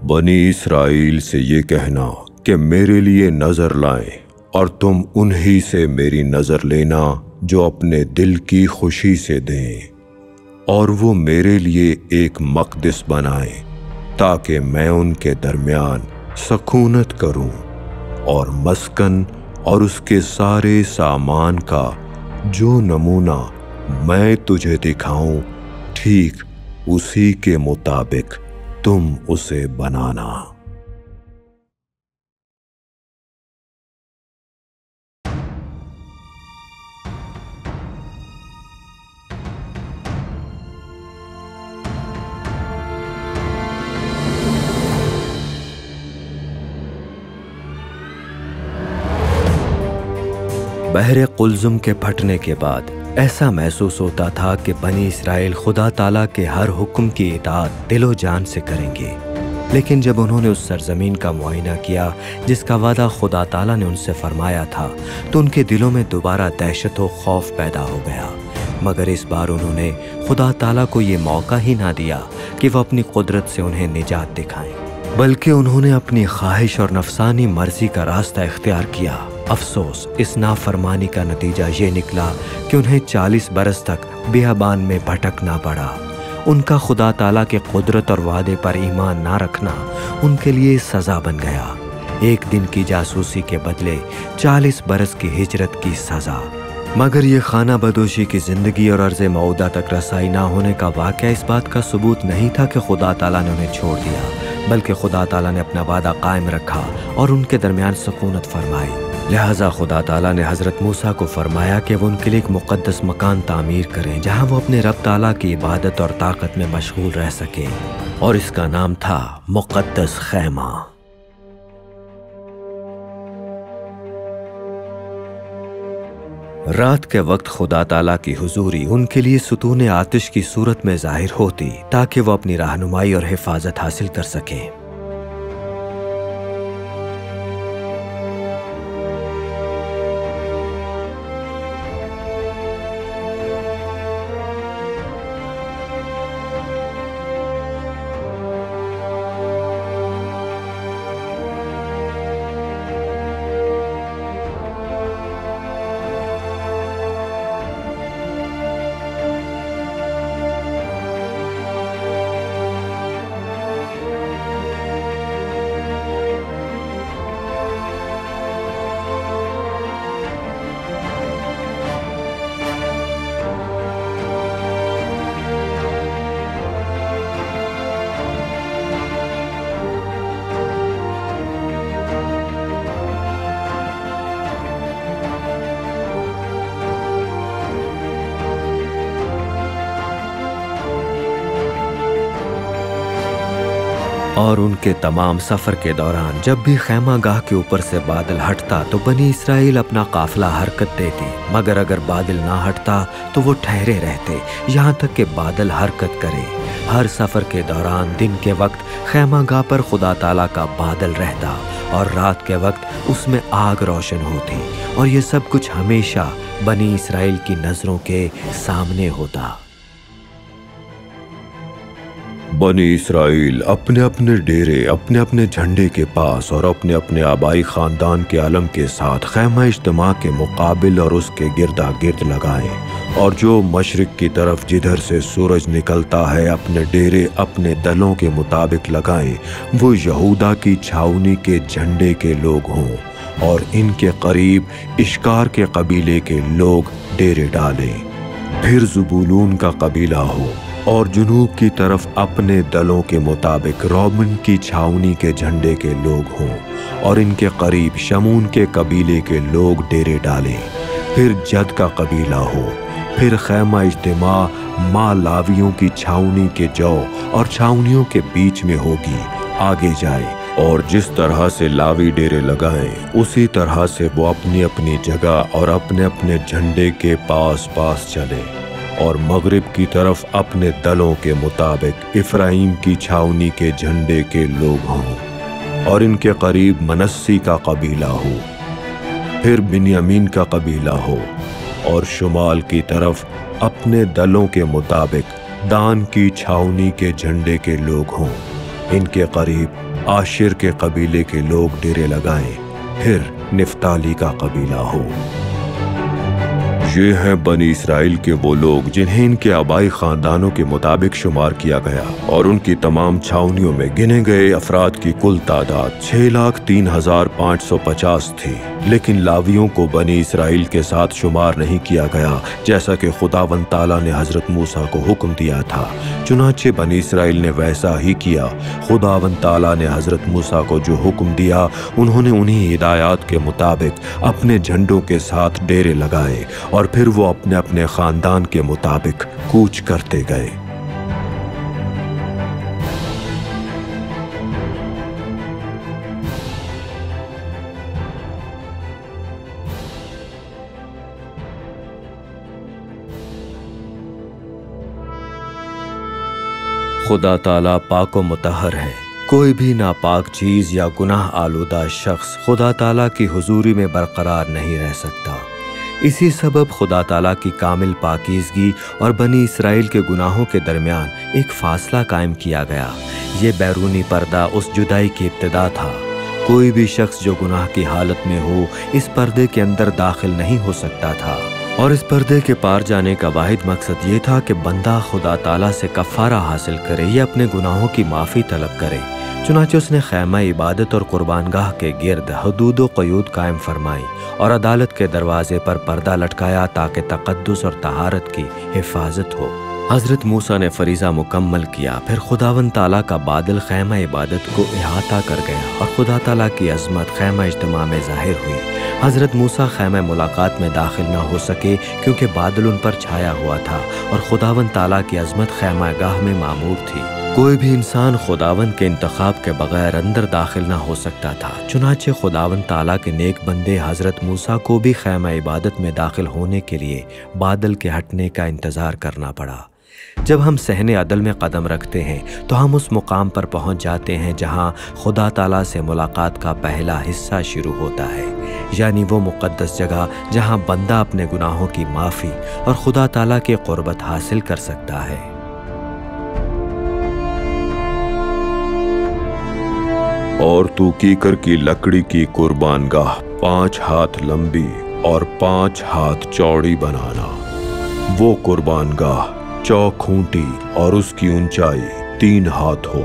बनी इसराइल से ये कहना कि मेरे लिए नजर लाएं, और तुम उन्हीं से मेरी नजर लेना जो अपने दिल की खुशी से दें, और वो मेरे लिए एक मक़दिस बनाएं, ताकि मैं उनके दरमियान सकूनत करूं, और मस्कन और उसके सारे सामान का जो नमूना मैं तुझे दिखाऊं, ठीक उसी के मुताबिक तुम उसे बनाना। बहरे कुल्ज़ुम के फटने के बाद ऐसा महसूस होता था कि बनी इसराइल खुदा ताला के हर हुक्म की इताअत दिलो जान से करेंगे। लेकिन जब उन्होंने उस सरजमीन का मुआयना किया जिसका वादा खुदा ताला ने उनसे फरमाया था, तो उनके दिलों में दोबारा दहशत व खौफ पैदा हो गया। मगर इस बार उन्होंने खुदा ताला को ये मौका ही ना दिया कि वह अपनी कुदरत से उन्हें निजात दिखाएं, बल्कि उन्होंने अपनी ख्वाहिश और नफसानी मर्जी का रास्ता इख्तियार किया। अफसोस, इस नाफरमानी का नतीजा ये निकला कि उन्हें 40 बरस तक बियाबान में भटकना पड़ा। उनका खुदा ताला के कुदरत और वादे पर ईमान ना रखना उनके लिए सज़ा बन गया। एक दिन की जासूसी के बदले 40 बरस की हिजरत की सज़ा। मगर ये खाना बदोशी की ज़िंदगी और अर्ज़ मऊदा तक रसाई ना होने का वाक़या इस बात का सबूत नहीं था कि खुदा ताला ने उन्हें छोड़ दिया, बल्कि खुदा ताला ने अपना वादा कायम रखा और उनके दरमियान सकूनत फरमाई। लिहाजा खुदा ताला ने हज़रत मूसा को फरमाया कि वो उनके लिए एक मुक़द्दस मकान तामीर करें जहाँ वो अपने रब ताला की इबादत और ताकत में मशगूल रह सकें, और इसका नाम था मुक़द्दस खैमा। रात के वक्त खुदा ताला की हुजूरी उनके लिए सुतून आतिश की सूरत में ज़ाहिर होती ताकि वो अपनी रहनुमाई और हिफाजत हासिल कर सकें। और उनके तमाम सफ़र के दौरान जब भी खैमा गाह के ऊपर से बादल हटता तो बनी इसराइल अपना काफिला हरकत देती, मगर अगर बादल ना हटता तो वो ठहरे रहते यहाँ तक कि बादल हरकत करे। हर सफ़र के दौरान दिन के वक्त खैमा गाह पर खुदा ताला का बादल रहता और रात के वक्त उसमें आग रोशन होती, और ये सब कुछ हमेशा बनी इसराइल की नज़रों के सामने होता। बनी इसराइल अपने अपने डेरे, अपने अपने झंडे के पास और अपने अपने आबाई ख़ानदान के आलम के साथ खैमा इज्तिमा के मुकाबिल और उसके गिरदा गिर्द लगाएं, और जो मशरिक़ की तरफ जिधर से सूरज निकलता है अपने डेरे अपने दलों के मुताबिक लगाएं, वो यहूदा की छावनी के झंडे के लोग हों, और इनके करीब इश्कार के कबीले के लोग डेरे डालें। फिर ज़ुबूलून का कबीला हो, और जुनूब की तरफ अपने दलों के मुताबिक रोबन की छावनी के झंडे के लोग हों, और इनके करीब शमून के कबीले के लोग डेरे डालें। फिर जद का कबीला हो, फिर खैमा इज्तिमा माँ लावियों की छावनी के जौ और छावनियों के बीच में होगी, आगे जाए, और जिस तरह से लावी डेरे लगाएं उसी तरह से वो अपनी अपनी जगह और अपने अपने झंडे के पास पास चले, और मगरिब की तरफ अपने दलों के मुताबिक इफ्राइम की छावनी के झंडे के लोग हों, और इनके करीब मनस्सी का कबीला हो, फिर बिन्यामीन का कबीला हो, और शुमाल की तरफ अपने दलों के मुताबिक दान की छावनी के झंडे के लोग हों, इनके करीब आशिर के कबीले के लोग डेरे लगाएं, फिर निफ्ताली का कबीला हो। ये हैं बनी इसराइल के वो लोग जिन्हें इनके आबाई खानदानों के मुताबिक शुमार किया गया, और उनकी तमाम छावनियों में गिने गए अफराद की कुल तादाद 6,03,550 थी। लेकिन लावियों को बनी इसराइल के साथ शुमार नहीं किया गया, जैसा कि खुदावंद ताला ने हजरत मूसा को हुक्म दिया था। चुनाचे बनी इसराइल ने वैसा ही किया। खुदावंद ताला ने हजरत मूसा को जो हुक्म दिया, उन्होंने उन्हीं हिदायत के मुताबिक अपने झंडों के साथ डेरे लगाए, और फिर वो अपने अपने खानदान के मुताबिक कूच करते गए। खुदा ताला पाको मुतहर है। कोई भी नापाक चीज़ या गुनाह आलूदा शख्स खुदा ताला की हुजूरी में बरकरार नहीं रह सकता। इसी सबब खुदा ताला की कामिल पाकीज़गी और बनी इसराइल के गुनाहों के दरमियान एक फ़ासला कायम किया गया। ये बैरूनी पर्दा उस जुदाई की इब्तिदा था। कोई भी शख्स जो गुनाह की हालत में हो इस पर्दे के अंदर दाखिल नहीं हो सकता था, और इस पर्दे के पार जाने का वाहिद मकसद ये था कि बंदा खुदा ताला से कफ़ारा हासिल करे या अपने गुनाहों की माफ़ी तलब करे। चुनांचे उसने खैमा इबादत और कुर्बानगाह के गिर्द हदूद व क़यूद कायम फरमाई और अदालत के दरवाजे पर पर्दा लटकाया ताकि तक़द्दुस और तहारत की हिफाजत हो। हज़रत मूसा ने फरीज़ा मुकम्मल किया। फिर खुदावंद ताला का बादल खैमा इबादत को इहाता कर गया और खुदा ताला की अज़मत खैमा इज्तिमा में ज़ाहिर हुई। हज़रत मूसा खैमा मुलाकात में दाखिल न हो सके क्योंकि बादल उन पर छाया हुआ था और खुदावंद ताला की अज़मत खैमा गाह में मामूर थी। कोई भी इंसान खुदावंद के इंतखाब के बगैर अंदर दाखिल न हो सकता था। चुनांचे खुदावंद ताला के नेक बंदे हज़रत मूसा को भी खैमा इबादत में दाखिल होने के लिए बादल के हटने का इंतज़ार करना पड़ा। जब हम सहने अदल में कदम रखते हैं तो हम उस मुकाम पर पहुंच जाते हैं जहां खुदा ताला से मुलाकात का पहला हिस्सा शुरू होता है, यानी वो मुक़द्दस जगह जहां बंदा अपने गुनाहों की माफ़ी और खुदा ताला की क़ुर्बत हासिल कर सकता है। और तू कीकर की लकड़ी की कुर्बानगाह 5 हाथ लंबी और 5 हाथ चौड़ी बनाना। वो कुर्बानगाह चौखूंटी और उसकी ऊंचाई 3 हाथ हो,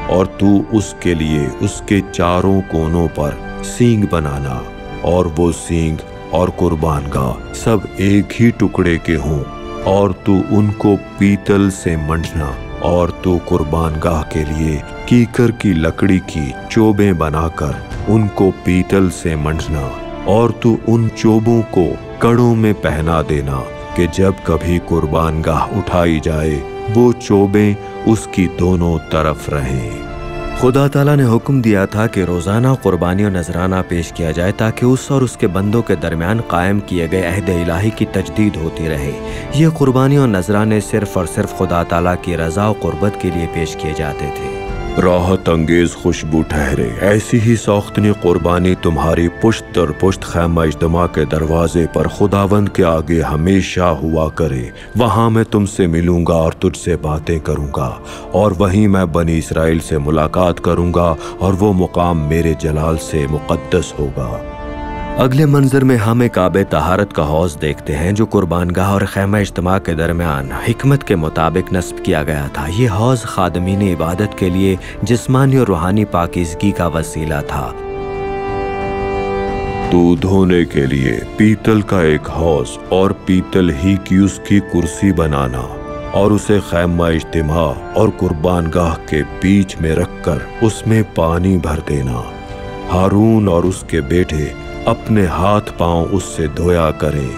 और तू उसके लिए उसके चारों कोनों पर सींग बनाना, और वो सींग और कुर्बानगाह सब एक ही टुकड़े के हों, और तू उनको पीतल से मंडना। और तू कुर्बानगाह के लिए कीकर की लकड़ी की चोबें बनाकर उनको पीतल से मंडना, और तू उन चोबों को कड़ों में पहना देना कि जब कभी कुर्बानगाह उठाई जाए वो चोबें उसकी दोनों तरफ रहें। खुदा ताला ने हुक्म दिया था कि रोज़ाना कुर्बानी और नजराना पेश किया जाए ताकि उस और उसके बंदों के दरमियान कायम किए गए अहद इलाही की तजदीद होती रहे। ये कुर्बानी और नजराने सिर्फ और सिर्फ खुदा ताला की रज़ा और क़ुर्बत के लिए पेश किए जाते थे। राहत अंगेज खुशबू ठहरे ऐसी ही सौख्तनी कुर्बानी तुम्हारी पुश्त दर पुश्त खैमा इज्तिमा के दरवाजे पर खुदावंद के आगे हमेशा हुआ करे। वहाँ मैं तुमसे मिलूंगा और तुझसे बातें करूंगा, और वहीं मैं बनी इसराइल से मुलाकात करूंगा, और वो मुकाम मेरे जलाल से मुक़द्दस होगा। अगले मंजर में हम एक आबे तहारत का हौज़ देखते हैं जो कुर्बानगाह और खैमा इज्तिमा के दरमियान हिकमत के मुताबिक नस्ब किया गया था। ये हौज़ खादमीन इबादत के लिए जिस्मानी और रूहानी पाकीज़गी का वसीला था। तू धोने के लिए पीतल का एक हौज़ और पीतल ही की उसकी कुर्सी बनाना, और उसे खैमा इज्तिमा और कुर्बानगाह के बीच में रखकर उसमें पानी भर देना। हारून और उसके बेटे अपने हाथ पांव उससे धोया करें।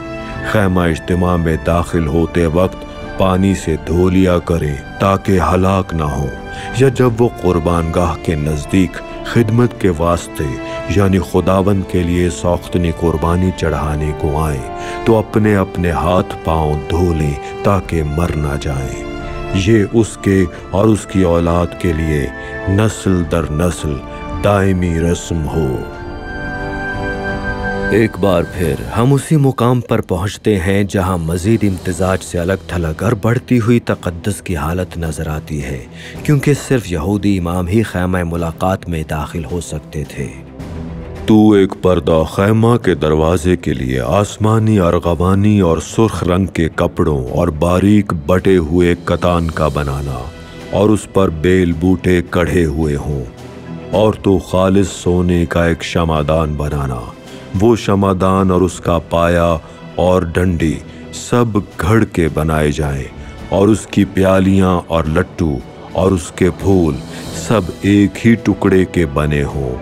खैमा इज्तिमा में दाखिल होते वक्त पानी से धो लिया करें ताकि हलाक ना हो, या जब वो कुर्बानगाह के नज़दीक खिदमत के वास्ते यानी खुदावंद के लिए सौख्तनी कुर्बानी चढ़ाने को आए तो अपने अपने हाथ पांव धो लें ताकि मर ना जाएं। ये उसके और उसकी औलाद के लिए नस्ल दर नस्ल दायमी रस्म हो। एक बार फिर हम उसी मुकाम पर पहुंचते हैं जहां मजीद इम्तिजाज से अलग थलग और बढ़ती हुई तकद्दुस की हालत नजर आती है, क्योंकि सिर्फ यहूदी इमाम ही खैमा मुलाकात में दाखिल हो सकते थे। तू एक पर्दा खैमा के दरवाजे के लिए आसमानी अर्गवानी और सुर्ख रंग के कपड़ों और बारीक बटे हुए कतान का बनाना और उस पर बेल बूटे कढ़े हुए हों, और तो खालिस सोने का एक शमादान बनाना। वो शमादान और उसका पाया और डंडी सब घड़ के बनाए जाएं, और उसकी प्यालियां और लट्टू और उसके फूल सब एक ही टुकड़े के बने हों।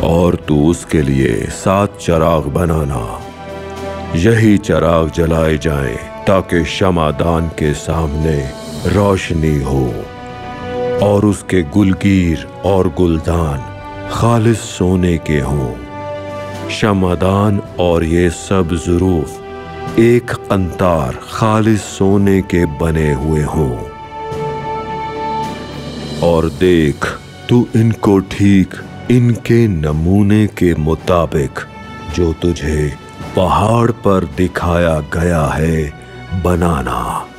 और तू उसके लिए 7 चिराग बनाना। यही चिराग जलाए जाएं ताकि शमादान के सामने रोशनी हो, और उसके गुलगीर और गुलदान खालिस सोने के हों। शमादान और ये सब ज़ुरूफ एक कंतार खालिस सोने के बने हुए हों। और देख, तू इनको ठीक इनके नमूने के मुताबिक जो तुझे पहाड़ पर दिखाया गया है बनाना।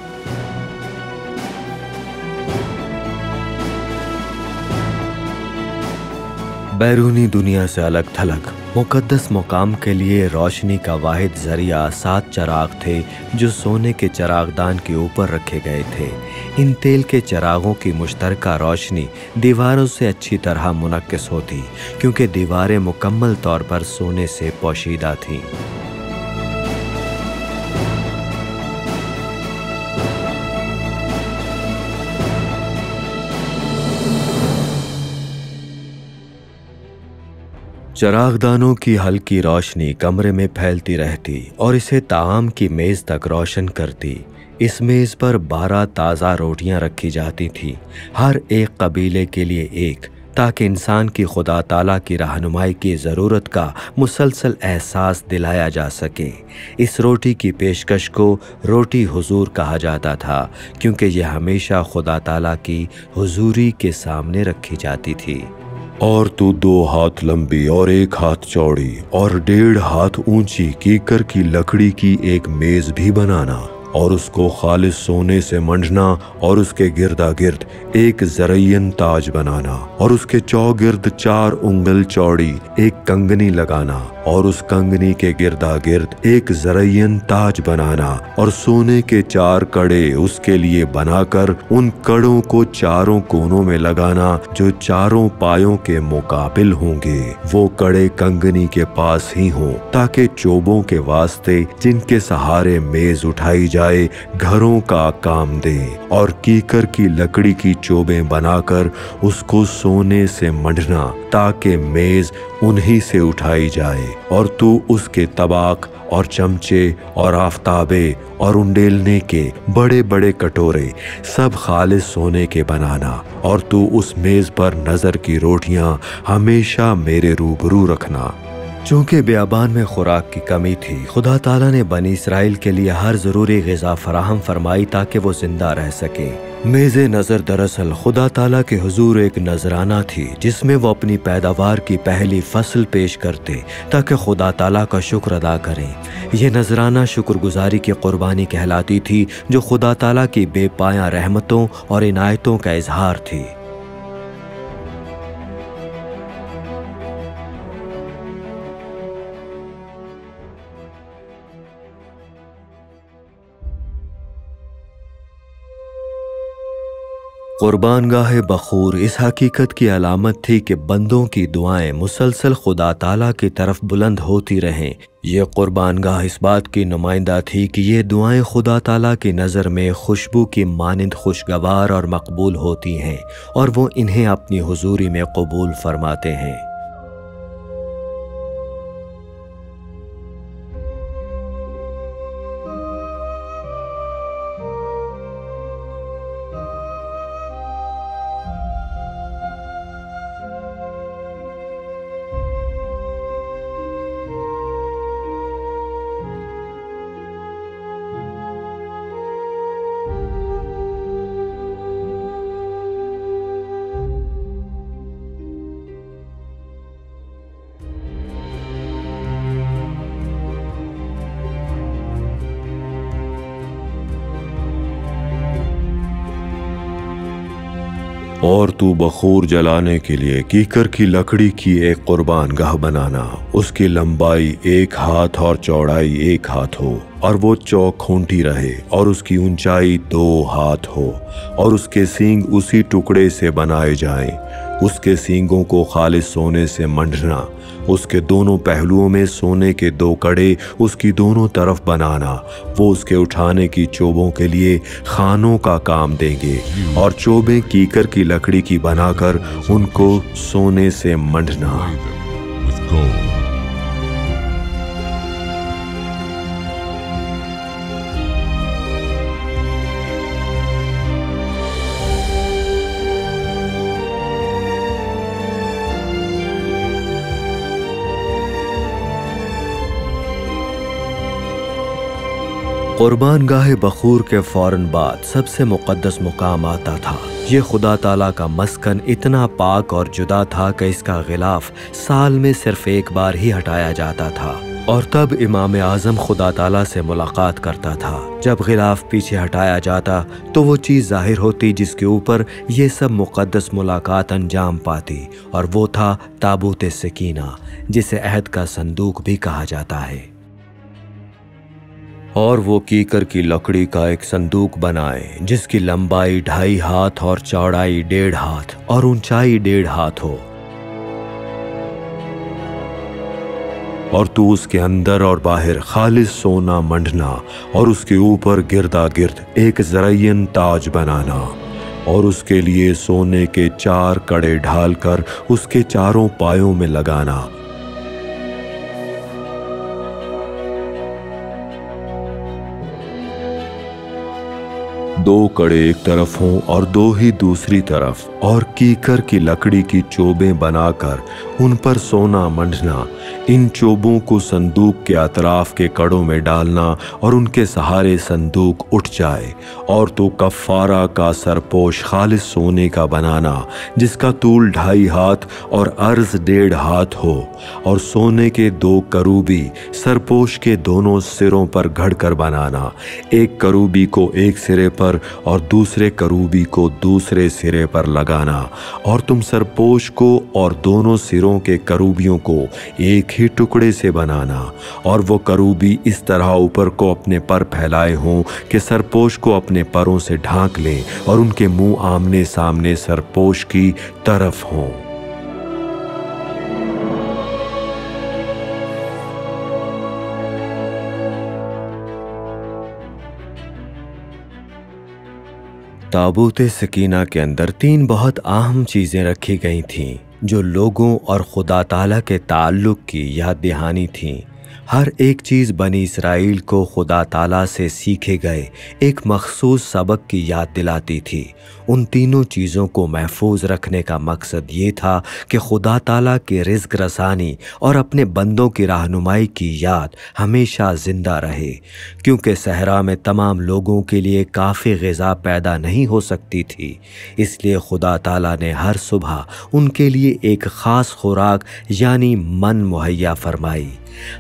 बैरूनी दुनिया से अलग थलग मुकद्दस मुकाम के लिए रोशनी का वाहिद जरिया 7 चिराग थे जो सोने के चिरागदान के ऊपर रखे गए थे। इन तेल के चिरागों की मुश्तरका रोशनी दीवारों से अच्छी तरह मुनक्किस होती, क्योंकि दीवारें मुकम्मल तौर पर सोने से पोशीदा थीं। चिरागदानों की हल्की रोशनी कमरे में फैलती रहती और इसे ताम की मेज़ तक रोशन करती। इस मेज़ पर 12 ताज़ा रोटियां रखी जाती थी, हर एक कबीले के लिए एक, ताकि इंसान की खुदा ताला की रहनुमाई की ज़रूरत का मुसलसल एहसास दिलाया जा सके। इस रोटी की पेशकश को रोटी हुजूर कहा जाता था, क्योंकि यह हमेशा खुदा ताला की हुजूरी के सामने रखी जाती थी। और तू 2 हाथ लंबी और 1 हाथ चौड़ी और 1.5 हाथ ऊंची कीकर की लकड़ी की एक मेज भी बनाना, और उसको खालिस सोने से मंडना, और उसके गिरदा गिर्द एक ज़रयन ताज बनाना, और उसके चौगिर्द 4 उंगल चौड़ी एक कंगनी लगाना, और उस कंगनी के गिरदा गिर्द एक ज़रयन ताज बनाना, और सोने के 4 कड़े उसके लिए बनाकर उन कड़ों को चारों कोनों में लगाना जो चारों पायों के मुकाबिल होंगे। वो कड़े कंगनी के पास ही हों, ताकि चोबों के वास्ते जिनके सहारे मेज उठाई जाए घरों का काम दे, और कीकर की लकड़ी की चोबें बनाकर उसको सोने से मंडना, ताकि मेज उन्हीं से उठाई जाए। और तू उसके तबाक और चमचे और आफताबे और उंडेलने के बड़े बड़े कटोरे सब खालिस सोने के बनाना, और तू उस मेज पर नजर की रोटियां हमेशा मेरे रूबरू रखना। चूँकि बियाबान में खुराक की कमी थी, खुदा ताला ने बनी इसराइल के लिए हर ज़रूरी ग़िज़ा फराहम फरमाई ताकि वो ज़िंदा रह सके। मेज़े नज़र दरअसल खुदा ताला के हुजूर एक नजराना थी, जिसमें वो अपनी पैदावार की पहली फसल पेश करते ताकि खुदा ताला का शुक्र अदा करें। यह नजराना शुक्रगुजारी की कुर्बानी कहलाती थी, जो खुदा ताला की बेपाया रहमतों और इनायतों का इजहार थी। कुर्बानगाह बखूर इस हकीकत की अलामत थी कि बंदों की दुआएं मुसलसल खुदा ताला की तरफ बुलंद होती रहें। ये कुर्बानगाह इस बात की नुमाइंदा थी कि ये दुआएं खुदा ताला की नज़र में खुशबू की मानिंद खुशगवार और मकबूल होती हैं, और वो इन्हें अपनी हुजूरी में कबूल फरमाते हैं। और तू बखूर जलाने के लिए कीकर की लकड़ी की एक कुर्बान गाह बनाना। उसकी लंबाई 1 हाथ और चौड़ाई 1 हाथ हो, और वो चौक खूंटी रहे, और उसकी ऊंचाई 2 हाथ हो, और उसके सींग उसी टुकड़े से बनाए जाएं। उसके सींगों को खालिस सोने से मंडना, उसके दोनों पहलुओं में सोने के 2 कड़े उसकी दोनों तरफ बनाना। वो उसके उठाने की चोबों के लिए खानों का काम देंगे, और चोबें कीकर की लकड़ी की बनाकर उनको सोने से मंडना। कुर्बान गाहे बखूर के फौरन बाद सबसे मुक़द्दस मुकाम आता था। ये खुदा ताला का मस्कन इतना पाक और जुदा था कि इसका गिलाफ साल में सिर्फ 1 बार ही हटाया जाता था, और तब इमाम आज़म खुदा ताला से मुलाकात करता था। जब गिलाफ पीछे हटाया जाता तो वो चीज़ ज़ाहिर होती जिसके ऊपर ये सब मुक़द्दस मुलाकात अंजाम पाती, और वो था ताबूत सकीना, जिसे अहद का संदूक भी कहा जाता है। और वो कीकर की लकड़ी का एक संदूक बनाए जिसकी लंबाई 2.5 हाथ और चौड़ाई 1.5 हाथ और ऊंचाई 1.5 हाथ हो, और तू उसके अंदर और बाहर खालिस सोना मंडना, और उसके ऊपर गिरदा गिर्द एक ज़रयन ताज बनाना, और उसके लिए सोने के 4 कड़े ढालकर उसके चारों पायों में लगाना। 2 कड़े एक तरफ हों और 2 ही दूसरी तरफ, और कीकर की लकड़ी की चोबें बनाकर उन पर सोना मंडना। इन चोबों को संदूक के अतराफ के कड़ों में डालना, और उनके सहारे संदूक उठ जाए। और तो कफ़ारा का सरपोश खालिस सोने का बनाना, जिसका तूल 2.5 हाथ और अर्ज 1.5 हाथ हो, और सोने के 2 करूबी सरपोश के दोनों सिरों पर घड़कर बनाना। एक करूबी को एक सिरे पर और दूसरे करूबी को दूसरे सिरे पर लगाना, और तुम सरपोश को और दोनों सिरों के करूबियों को एक ही टुकड़े से बनाना। और वो करूबी इस तरह ऊपर को अपने पर फैलाए हों कि सरपोश को अपने परों से ढांक लें, और उनके मुंह आमने सामने सरपोश की तरफ हों। ताबूत सकीना के अंदर 3 बहुत अहम चीज़ें रखी गई थीं जो लोगों और खुदा ताला के ताल्लुक़ की याद दहानी थीं। हर एक चीज़ बनी इसराइल को खुदा ताला से सीखे गए एक मखसूस सबक की याद दिलाती थी। उन तीनों चीज़ों को महफूज रखने का मकसद ये था कि खुदा ताला की रिज़्क़ रसानी और अपने बंदों की रहनुमाई की याद हमेशा ज़िंदा रहे, क्योंकि सहरा में तमाम लोगों के लिए काफ़ी ग़िज़ा पैदा नहीं हो सकती थी। इसलिए खुदा ताला ने हर सुबह उनके लिए एक ख़ास खुराक यानी मन मुहैया फरमाई।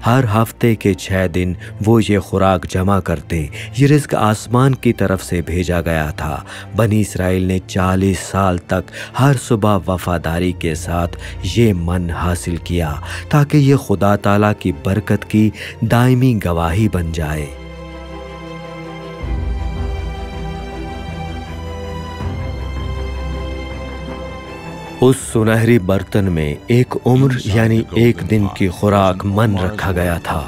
हर हफ्ते के 6 दिन वो ये खुराक जमा करते। ये रिज़्क़ आसमान की तरफ से भेजा गया था। बनी इसराइल ने 40 साल तक हर सुबह वफ़ादारी के साथ ये मन हासिल किया ताकि ये खुदा ताला की बरकत की दायमी गवाही बन जाए। उस सुनहरी बर्तन में एक उम्र यानी एक दिन की खुराक मन रखा गया था।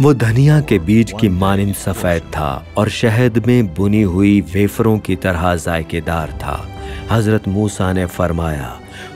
वो धनिया के बीज की मानिंद सफ़ेद था और शहद में बुनी हुई वेफरों की तरह जायकेदार था। हज़रत मूसा ने फरमाया,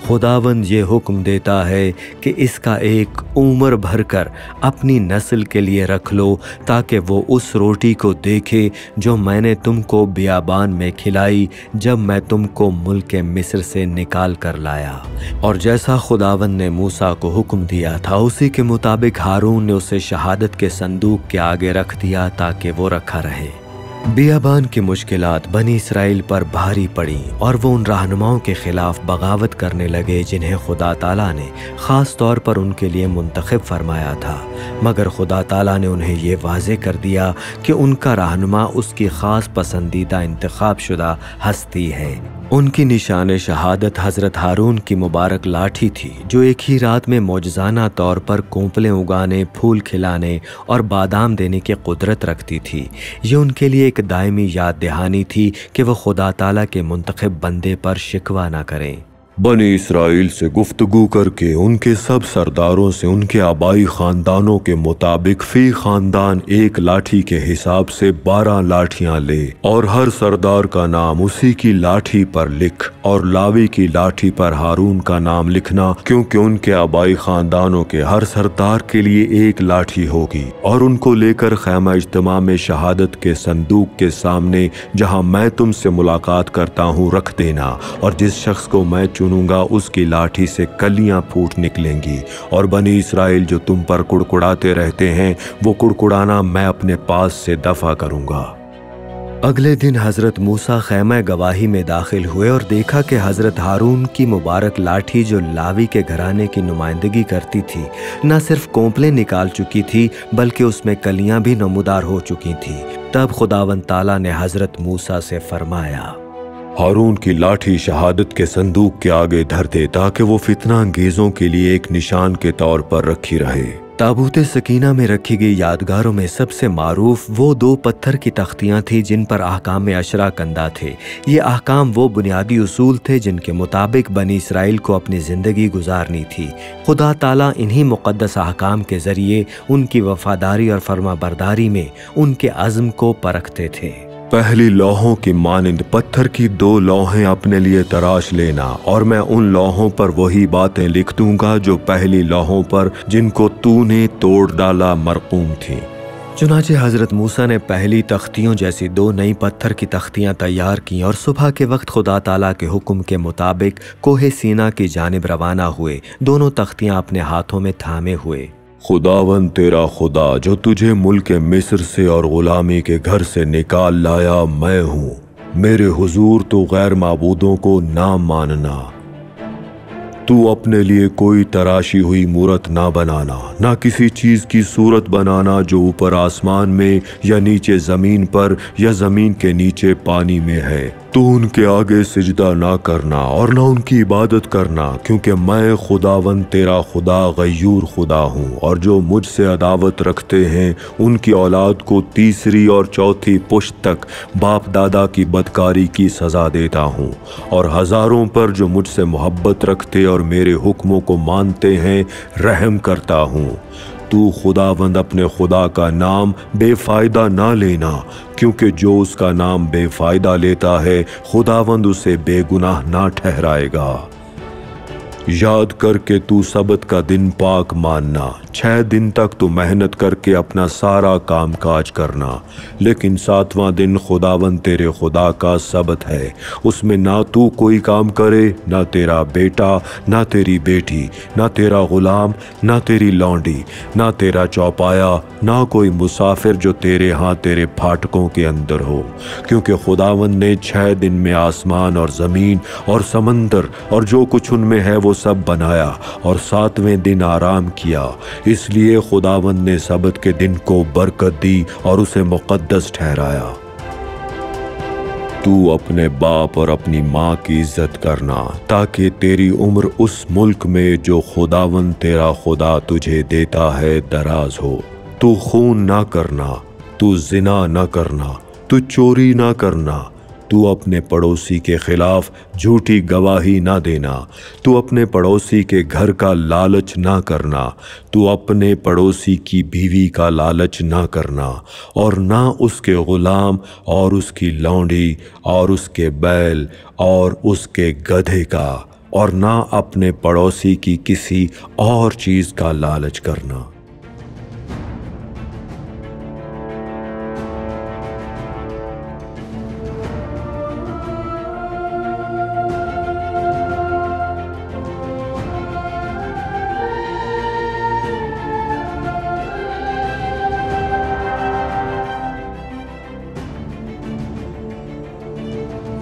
खुदावंद ये हुक्म देता है कि इसका एक उम्र भर कर अपनी नस्ल के लिए रख लो, ताकि वो उस रोटी को देखे जो मैंने तुमको बियाबान में खिलाई जब मैं तुमको मुल्क मिस्र से निकाल कर लाया। और जैसा खुदावंद ने मूसा को हुक्म दिया था उसी के मुताबिक हारून ने उसे शहादत के संदूक के आगे रख दिया ताकि वो रखा रहे। बियाबान की मुश्किलात बनी इसराइल पर भारी पड़ी और वो उन रहनुमाओं के खिलाफ बगावत करने लगे जिन्हें खुदा ताला ने ख़ास तौर पर उनके लिए मुंतखब फरमाया था। मगर खुदा ताला ने उन्हें ये वाज़े कर दिया कि उनका रहनुमा उसकी ख़ास पसंदीदा इंतखाब शुदा हस्ती है। उनकी निशान शहादत हज़रत हारून की मुबारक लाठी थी, जो एक ही रात में मौजज़ाना तौर पर कोंपलें उगाने, फूल खिलाने और बादाम देने की कुदरत रखती थी। ये उनके लिए एक दायमी याद दहानी थी कि वह खुदा ताला के मुंतखब बंदे पर शिकवा ना करें। बनी इसराइल से गुफ्तगू करके उनके सब सरदारों से उनके आबाई ख़ानदानों के मुताबिक फ़ी ख़ानदान एक लाठी के हिसाब से 12 लाठियां ले और हर सरदार का नाम उसी की लाठी पर लिख और लावी की लाठी पर हारून का नाम लिखना, क्योंकि उनके आबाई ख़ानदानों के हर सरदार के लिए एक लाठी होगी। और उनको लेकर खैमा इज्तिमा में शहादत के संदूक के सामने जहाँ मैं तुमसे मुलाकात करता हूँ रख देना, और जिस शख्स को मैं चुनूंगा उसकी लाठी से कलियां फूट निकलेंगी, और बनी इसराइल जो तुम पर कुड़कुड़ाते रहते हैं वो कुड़कुड़ाना मैं अपने पास से दफा करूंगा। अगले दिन हज़रत मूसा खैमा गवाही में दाखिल हुए और देखा कि हज़रत हारून की मुबारक लाठी जो लावी के घराने की नुमाइंदगी करती थी, न सिर्फ कोंपलें निकाल चुकी थी बल्कि उसमें कलियां भी नमूदार हो चुकी थी। तब खुदावंद ताला ने हज़रत मूसा से फरमाया, हारून की लाठी शहादत के संदूक के आगे धर दे ताकि वो फितना अंगेजों के लिए एक निशान के तौर पर रखी रहे। ताबूत सकीना में रखी गई यादगारों में सबसे मारूफ वो 2 पत्थर की तख्तियां थी जिन पर अहकाम अशरा कंदा थे। ये अहकाम वो बुनियादी उसूल थे जिनके मुताबिक बनी इसराइल को अपनी ज़िंदगी गुजारनी थी। खुदा ताला इन्हीं मुक़द्दस अहकाम के ज़रिए उनकी वफ़ादारी और फर्माबरदारी में उनके अज़्म को परखते थे। पहली लौहों की मानिंद पत्थर की 2 लौहें अपने लिए तराश लेना, और मैं उन लौहों पर वही बातें लिख दूंगा जो पहली लौहों पर जिनको तूने तोड़ डाला मरकूम थी। चुनाचे हज़रत मूसा ने पहली तख्तियों जैसी 2 नई पत्थर की तख्तियां तैयार की और सुबह के वक्त खुदा ताला के हुक्म के मुताबिक कोहे सीना की जानिब रवाना हुए, दोनों तख्तियां अपने हाथों में थामे हुए। खुदावन तेरा खुदा जो तुझे मुल्क मिस्र से और गुलामी के घर से निकाल लाया मैं हूँ। मेरे हुजूर तो गैर माबूदों को ना मानना। तू अपने लिए कोई तराशी हुई मूरत ना बनाना, ना किसी चीज की सूरत बनाना जो ऊपर आसमान में या नीचे जमीन पर या जमीन के नीचे पानी में है। तू उनके आगे सिजदा ना करना और ना उनकी इबादत करना, क्योंकि मैं खुदावन तेरा खुदा गयूर खुदा हूँ, और जो मुझसे अदावत रखते हैं उनकी औलाद को 3री और 4थी पुश्त तक बाप दादा की बदकारी की सज़ा देता हूँ, और हज़ारों पर जो मुझसे मोहब्बत रखते और मेरे हुक्मों को मानते हैं रहम करता हूँ। तू खुदावंद अपने खुदा का नाम बेफ़ायदा ना लेना, क्योंकि जो उसका नाम बेफ़ायदा लेता है खुदावंद उसे बेगुनाह ना ठहराएगा। याद करके तू सबत का दिन पाक मानना। 6 दिन तक तू मेहनत करके अपना सारा काम काज करना, लेकिन 7वां दिन खुदावंद तेरे खुदा का सबत है। उसमें ना तू कोई काम करे, ना तेरा बेटा, ना तेरी बेटी, ना तेरा गुलाम, ना तेरी लौंडी, ना तेरा चौपाया, ना कोई मुसाफिर जो तेरे यहाँ तेरे फाटकों के अंदर हो, क्योंकि खुदावंद ने 6 दिन में आसमान और ज़मीन और समंदर और जो कुछ उनमें है वो सब बनाया, और 7वें दिन आराम किया। इसलिए खुदावंद ने सबत के दिन को बरकत दी और उसे मुक़द्दस ठहराया। तू अपने बाप और अपनी माँ की इज्जत करना, ताकि तेरी उम्र उस मुल्क में जो खुदावंद तेरा खुदा तुझे देता है दराज हो। तू खून ना करना, तू जिना ना करना, तू चोरी ना करना, तू अपने पड़ोसी के खिलाफ झूठी गवाही ना देना, तू अपने पड़ोसी के घर का लालच ना करना, तू अपने पड़ोसी की बीवी का लालच ना करना, और ना उसके गुलाम और उसकी लौंडी और उसके बैल और उसके गधे का, और ना अपने पड़ोसी की किसी और चीज़ का लालच करना।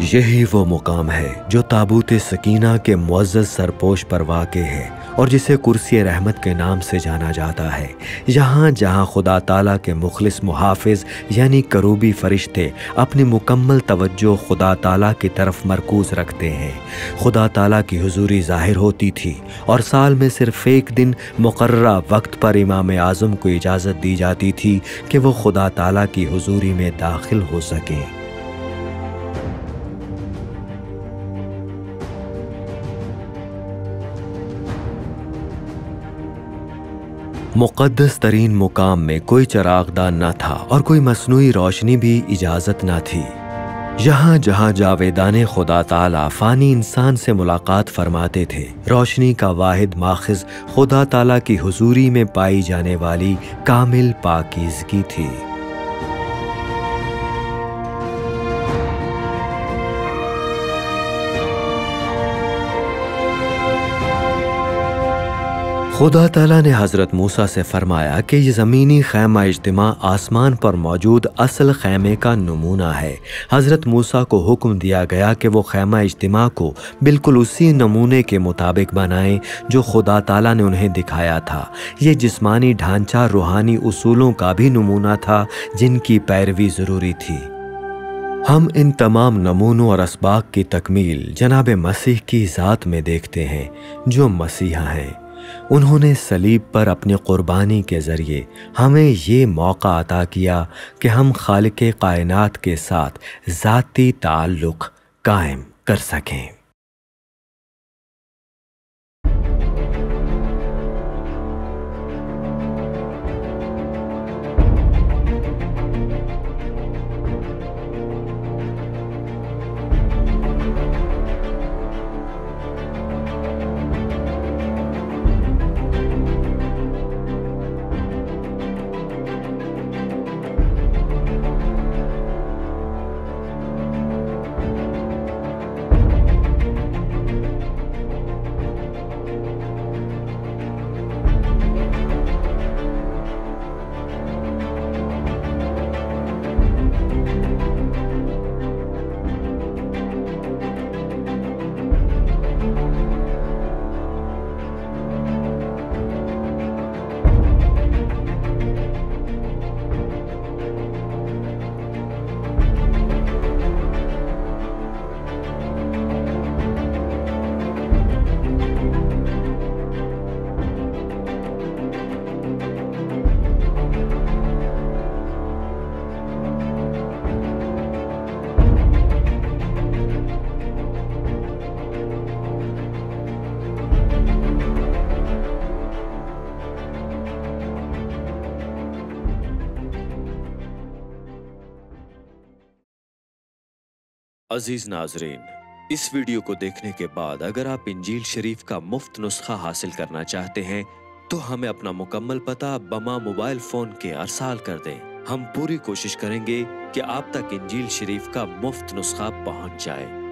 यही वो मुकाम है जो ताबूत सकीना के मुअज़्ज़ज़ सरपोश पर वाक़े है, और जिसे कुर्सी रहमत के नाम से जाना जाता है। यहाँ जहाँ खुदा ताला के मुखलिस मुहाफिज यानी करूबी फरिश्ते अपनी मुकम्मल तवज्जो खुदा ताला की तरफ मरकूज़ रखते हैं, खुदा ताला की हुजूरी ज़ाहिर होती थी और साल में सिर्फ़ एक दिन मुकर्ररा वक्त पर इमाम आज़म को इजाज़त दी जाती थी कि वो खुदा ताला की हुजूरी में दाखिल हो सकें। मुक़द्दस तरीन मुकाम में कोई चरागदान न था और कोई मसनूई रोशनी भी इजाज़त न थी। यहाँ जहाँ जावेदाने खुदा ताला फ़ानी इंसान से मुलाकात फरमाते थे, रोशनी का वाहिद माखिज़ खुदा ताला की हुजूरी में पाई जाने वाली कामिल पाकीज़गी थी। खुदा ताला ने हज़रत मूसा से फरमाया कि ये ज़मीनी खैमा इज्तिमा आसमान पर मौजूद असल खैमे का नमूना है। हज़रत मूसा को हुक्म दिया गया कि वो खैमा इज्तिमा को बिल्कुल उसी नमूने के मुताबिक बनाएं जो खुदा ताला ने उन्हें दिखाया था। ये जिस्मानी ढांचा रूहानी उसूलों का भी नमूना था जिनकी पैरवी ज़रूरी थी। हम इन तमाम नमूनों और असबाक की तकमील जनाब मसीह की ज़ात में देखते हैं जो मसीहा हैं। उन्होंने सलीब पर अपनी कुर्बानी के ज़रिए हमें ये मौका अता किया कि हम खालिक़े कायनात के साथ ज़ाती ताल्लुक़ कायम कर सकें। अजीज नाजरीन, इस वीडियो को देखने के बाद अगर आप इंजील शरीफ का मुफ्त नुस्खा हासिल करना चाहते हैं तो हमें अपना मुकम्मल पता बमा मोबाइल फ़ोन के अरसाल कर दें। हम पूरी कोशिश करेंगे कि आप तक इंजील शरीफ का मुफ्त नुस्खा पहुंच जाए।